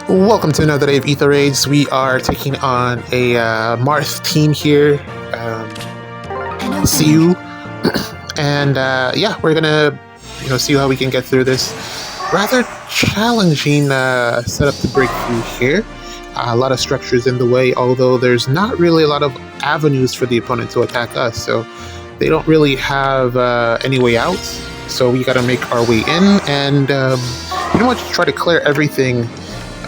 Welcome to another day of Ether Raids. We are taking on a Marth team here. See you, and yeah, we're gonna see how we can get through this rather challenging setup to break through here. A lot of structures in the way, although there's not really a lot of avenues for the opponent to attack us, so they don't really have any way out. So we got to make our way in and pretty much try to clear everything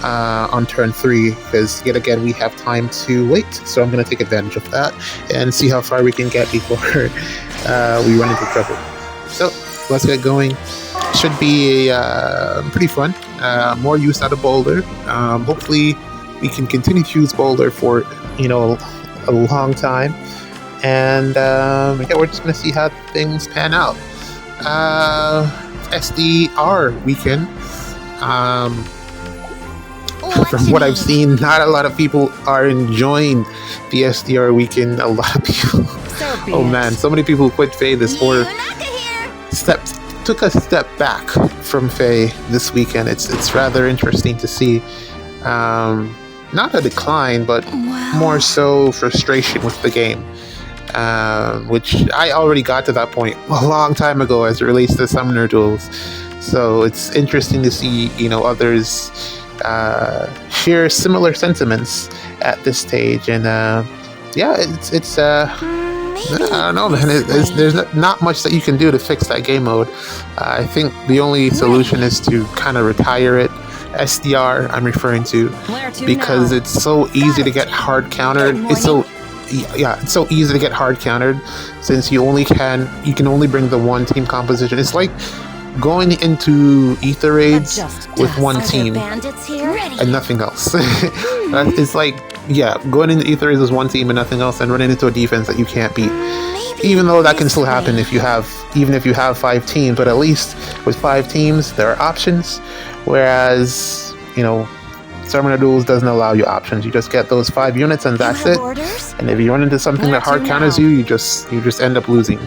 on turn 3, because yet again we have time to wait. So I'm going to take advantage of that and see how far we can get before we run into trouble. So let's get going. Should be pretty fun. More use out of Boulder. Hopefully we can continue to use Boulder for a long time, and yeah, we're just going to see how things pan out. SDR weekend. From what I've seen, not a lot of people are enjoying the SDR weekend. A lot of people. Oh man, so many people quit Faye this or took a step back from Faye this weekend. It's rather interesting to see. Not a decline, but more so frustration with the game. Which I already got to that point a long time ago as it relates to summoner duels. So it's interesting to see, others share similar sentiments at this stage. And yeah, it's I don't know, man. There's not much that you can do to fix that game mode. I think the only solution is to kind of retire it. SDR, I'm referring to, because it's so easy to get hard countered. It's so easy to get hard countered since you can only bring the one team composition. It's like going into Ether Raids with one team and nothing else. It's like, going into Ether Raids with one team and nothing else and running into a defense that you can't beat. Even though that can still happen if you have 5 teams, but at least with 5 teams there are options, whereas Summoner Duels doesn't allow you options. You just get those 5 units and that's it. And if you run into something that hard counters you, you just end up losing.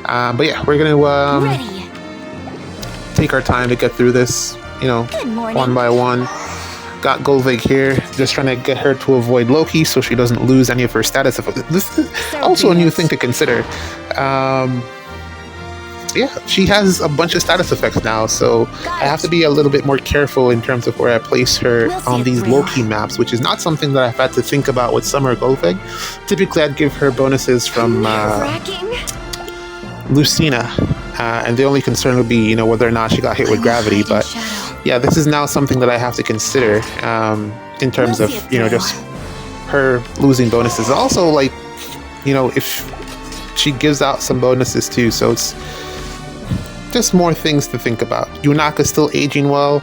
But yeah, we're gonna take our time to get through this, one by one. Got Golvig here, just trying to get her to avoid Loki so she doesn't lose any of her status effects. This is also a new thing to consider. Yeah, she has a bunch of status effects now, so I have to be a little bit more careful in terms of where I place her on these Loki maps, which is not something that I've had to think about with Summer Golvig. Typically, I'd give her bonuses from Lucina, and the only concern would be, whether or not she got hit with gravity. But yeah, this is now something that I have to consider in terms of, just her losing bonuses. Also, like, if she gives out some bonuses too, so it's just more things to think about. Yunaka still aging well,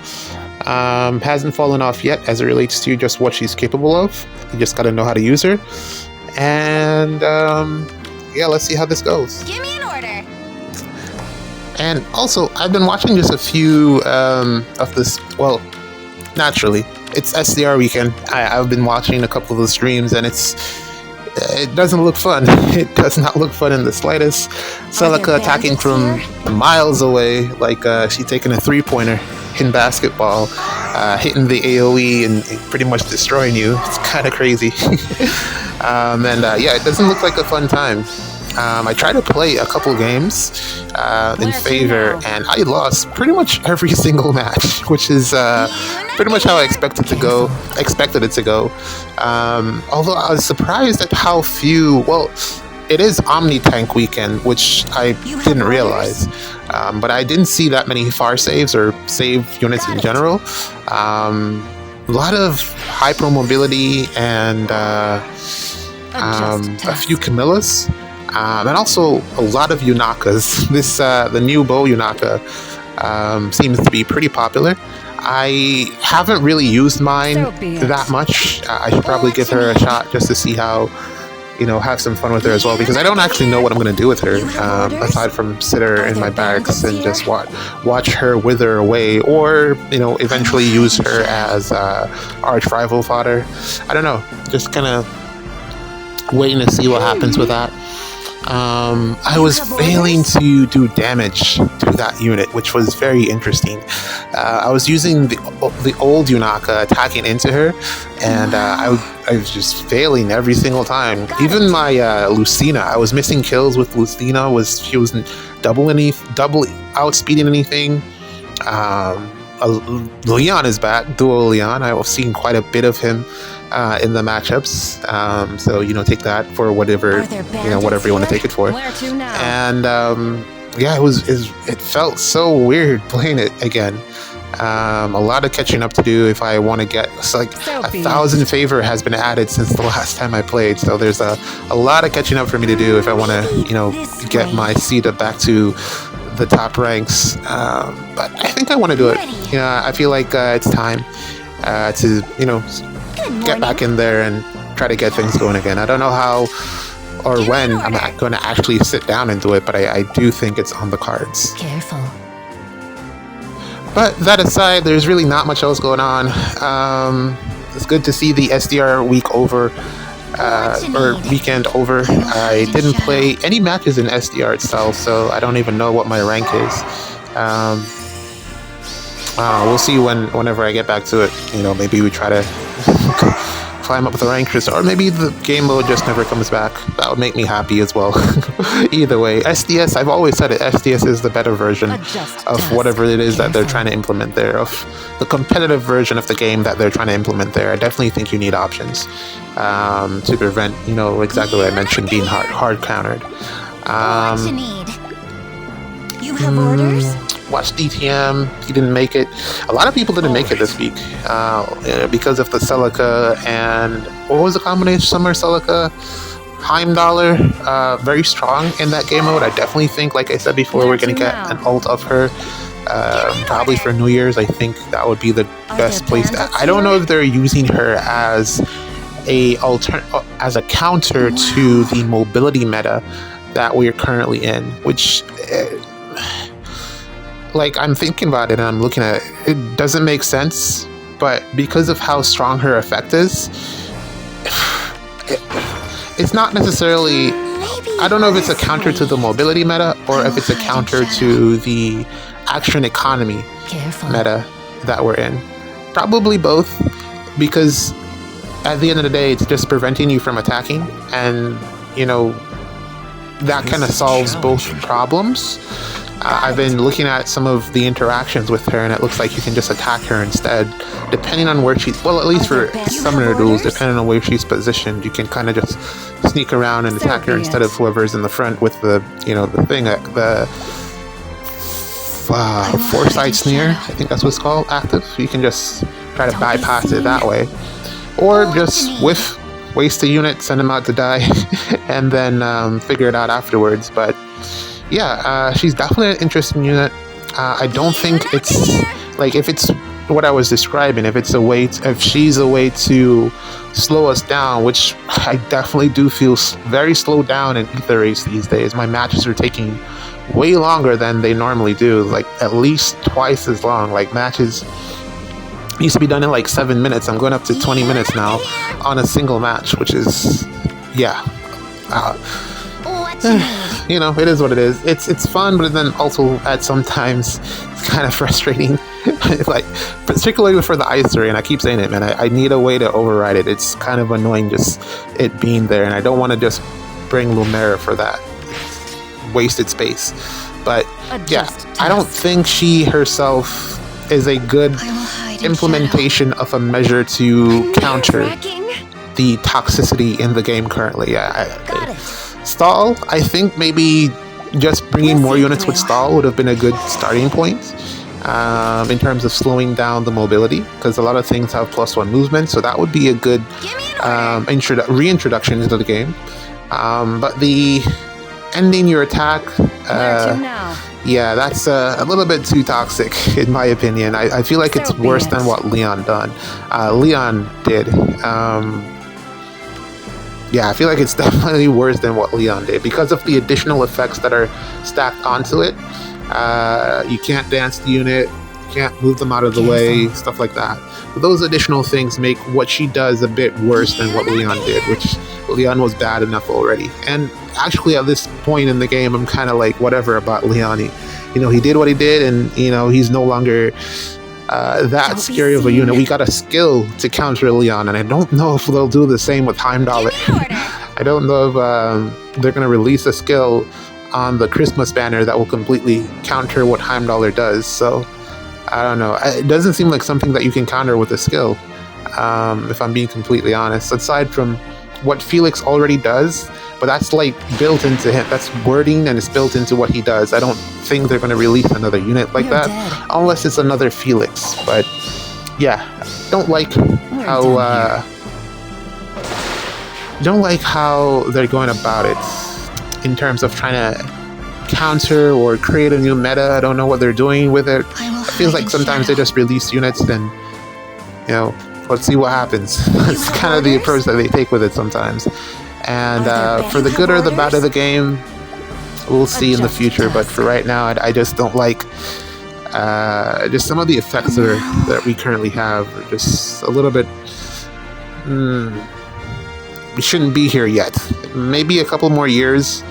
hasn't fallen off yet as it relates to just what she's capable of. You just gotta know how to use her. And yeah, let's see how this goes. Give me an order. And also, I've been watching just a few of this. Well, naturally, it's SDR weekend. I've been watching a couple of the streams, and it doesn't look fun. It does not look fun in the slightest. Celica attacking from miles away, like she's taking a 3-pointer in basketball, hitting the AoE and pretty much destroying you. It's kind of crazy. And yeah, it doesn't look like a fun time. I tried to play a couple games in favor, and I lost pretty much every single match, which is pretty much how I expected it to go. Although I was surprised at how few. Well, it is Omni Tank weekend, which I didn't realize, but I didn't see that many far saves or save units in general. A lot of hyper mobility and a few Camillas. And also a lot of Yunakas. The new bow Yunaka seems to be pretty popular. I haven't really used mine that much. I should probably give her a shot just to see how, have some fun with her as well, because I don't actually know what I'm going to do with her, aside from sit her in my barracks and just watch her wither away, or, eventually use her as arch rival fodder. I don't know. Just kind of waiting to see what happens with that. I was failing to do damage to that unit, which was very interesting. I was using the old Yunaka attacking into her, and I was just failing every single time. Even my Lucina, I was missing kills with Lucina. She wasn't double outspeeding anything. Leon is back, duo Leon. I've seen quite a bit of him in the matchups. So take that for whatever whatever you want to take it for. And yeah, it felt so weird playing it again. A lot of catching up to do if I want to get. It's like 1,000 favor has been added since the last time I played, so there's a lot of catching up for me to do if I want to get my seat back to the top ranks. But I think I want to do it. I feel like it's time to get back in there and try to get things going again. I don't know how or when I'm going to actually sit down and do it, but I do think it's on the cards. Careful. But that aside, there's really not much else going on. It's good to see the SDR week over, or weekend over. I didn't play any matches in SDR itself, so I don't even know what my rank is. We'll see whenever I get back to it. Maybe we try to climb up the ranks, or maybe the game mode just never comes back. That would make me happy as well. Either way, SDS, I've always said it, SDS is the better version of whatever it is that they're trying to implement there, of the competitive version of the game that they're trying to implement there. I definitely think you need options to prevent, exactly what I mentioned, being hard countered. You have orders? Watch DTM, he didn't make it. A lot of people didn't make it this week because of the Celica and what was the combination? Summer Celica, Heimdallr, very strong in that game mode. I definitely think, like I said before, we're going to get an ult of her probably for New Year's. I think that would be the best place. I don't know if they're using her as a counter to the mobility meta that we're currently in, which I'm thinking about it and I'm looking at it, it doesn't make sense, but because of how strong her effect is, it's not necessarily, I don't know if it's a counter to the mobility meta or if it's a counter to the action economy meta that we're in. Probably both, because at the end of the day, it's just preventing you from attacking, and that kind of solves both problems. I've been looking at some of the interactions with her, and it looks like you can just attack her instead, depending on where she's, well, at least for summoner duels, depending on where she's positioned, you can kind of just sneak around and attack her instead of whoever's in the front with the, the thing, the foresight sneer, I think that's what it's called, active. You can just try to bypass it that way, or just waste a unit, send them out to die, and then figure it out afterwards. But yeah, she's definitely an interesting unit. I don't think it's if it's what I was describing, if she's a way to slow us down, which I definitely do feel very slowed down in Ether race these days. My matches are taking way longer than they normally do, at least twice as long. Matches used to be done in 7 minutes. I'm going up to 20 minutes now on a single match, which is, yeah. It is what it is. It's fun, but then also at sometimes it's kind of frustrating. Particularly for the Ather, and I keep saying it, man. I need a way to override it. It's kind of annoying just it being there, and I don't want to just bring Lumera for that wasted space. But yeah, I don't think she herself is a good implementation of a measure to counter the toxicity in the game currently. Stall, I think maybe just bringing more units with stall would have been a good starting point in terms of slowing down the mobility, because a lot of things have +1 movement, so that would be a good reintroduction into the game. But the ending your attack, yeah, that's a little bit too toxic in my opinion. I feel like it's worse than what Leon did. Yeah, I feel like it's definitely worse than what Leon did because of the additional effects that are stacked onto it. You can't dance the unit. can't move them out of the way, stuff like that. But those additional things make what she does a bit worse than what Leon did, which Leon was bad enough already. And actually, at this point in the game, I'm kind of like, whatever about Leon. He did what he did, and, he's no longer that scary of a unit. We got a skill to counter Leon, and I don't know if they'll do the same with Heimdallr. I don't know if they're going to release a skill on the Christmas banner that will completely counter what Heimdallr does. So I don't know. It doesn't seem like something that you can counter with a skill, if I'm being completely honest, aside from what Felix already does. But that's like built into him. That's wording, and it's built into what he does. I don't think they're going to release another unit like that, unless it's another Felix. But yeah, don't like how they're going about it in terms of trying to counter or create a new meta. I don't know what they're doing with it. It feels like sometimes they just release units, then let's see what happens. It's kind of the approach that they take with it sometimes. And for the good or the bad of the game, we'll see in the future. But for right now, I just don't like just some of the effects that we currently have are just a little bit. We shouldn't be here yet. Maybe a couple more years,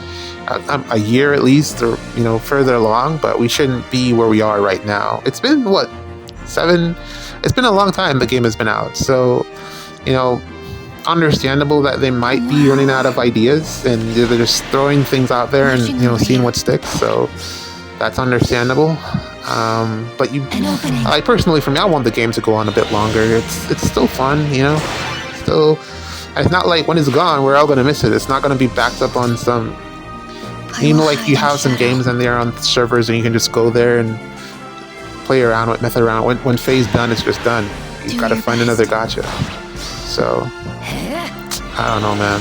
a year at least, or further along. But we shouldn't be where we are right now. It's been 7? It's been a long time the game has been out. So, understandable that they might be running out of ideas, and they're just throwing things out there and seeing what sticks. So that's understandable. But personally, for me, I want the game to go on a bit longer. It's still fun, Still, it's not like when it's gone, we're all gonna miss it. It's not gonna be backed up on some. Like you have some games and they're on servers and you can just go there and play around with, mess around. When phase done, it's just done. You gotta find another gacha. So I don't know, man.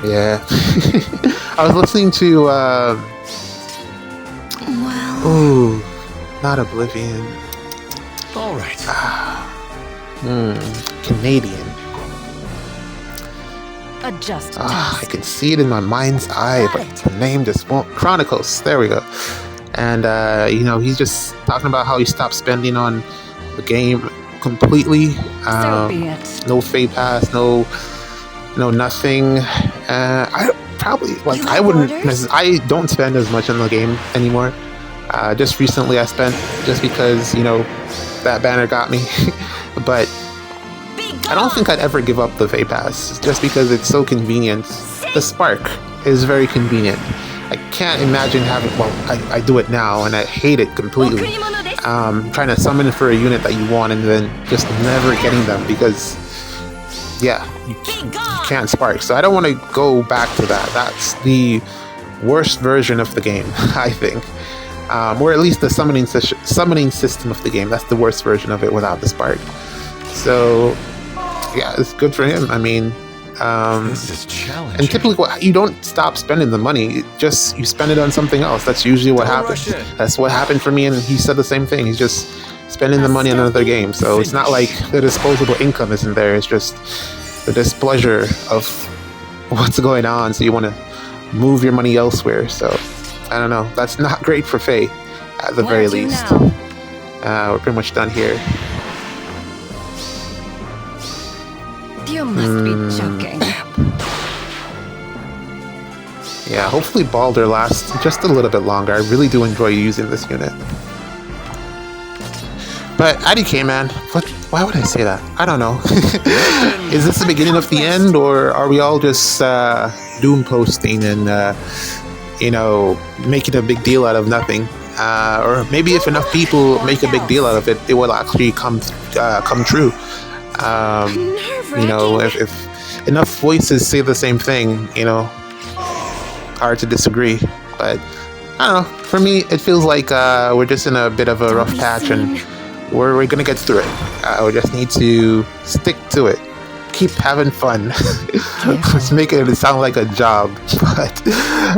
Yeah. I was listening to not Oblivion. All right. Canadian. Adjust. I can see it in my mind's eye, but the name just won't. Chronicles. There we go. And he's just talking about how he stopped spending on the game completely. So be it. No Fate Pass, no nothing. I don't spend as much on the game anymore. Just recently I spent just because that banner got me. But I don't think I'd ever give up the Fate Pass just because it's so convenient. The Spark is very convenient. I can't imagine having. Well, I do it now and I hate it completely. Trying to summon for a unit that you want and then just never getting them because, you can't Spark. So I don't want to go back to that. That's the worst version of the game, I think. Or at least the summoning system of the game. That's the worst version of it without the Spark. So, it's good for him. I mean, this is challenging. and typically you don't stop spending the money. You spend it on something else. That's usually what happens. That's what happened for me, and he said the same thing. He's just spending the money on another game. So it's not like the disposable income isn't there. It's just the displeasure of what's going on. So you want to move your money elsewhere. So I don't know. That's not great for Faye, at the very least. We're pretty much done here. You must be joking. Yeah, hopefully Baldur lasts just a little bit longer. I really do enjoy using this unit. But IDK, man, why would I say that? I don't know. Is this the beginning of the end, or are we all just doom posting and making a big deal out of nothing? Or maybe if enough people make a big deal out of it, it will actually come true. If enough voices say the same thing, hard to disagree. But I don't know. For me, it feels like we're just in a bit of a rough patch, and we're gonna get through it. We just need to stick to it. Keep having fun. Let's make it sound like a job, but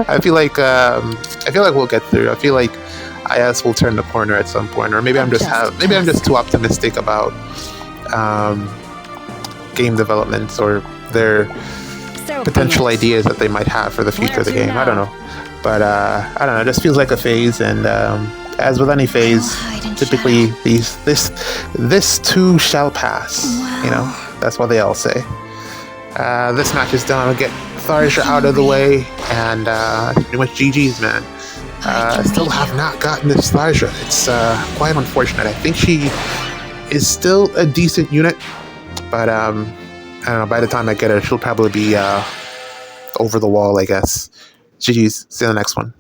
I feel like we'll get through. I feel like IS will turn the corner at some point, or maybe I'm just too optimistic about game development or their potential ideas that they might have for the future of the game. I don't know, but I don't know. It just feels like a phase, and as with any phase, typically this too shall pass. You know, that's what they all say. This match is done. We'll get Tharsha out of the way, and pretty much GG's, man. Still have not gotten this Tharsha. It's quite unfortunate. I think she is still a decent unit, but I don't know, by the time I get her, she'll probably be over the wall, I guess. GG's. See you in the next one.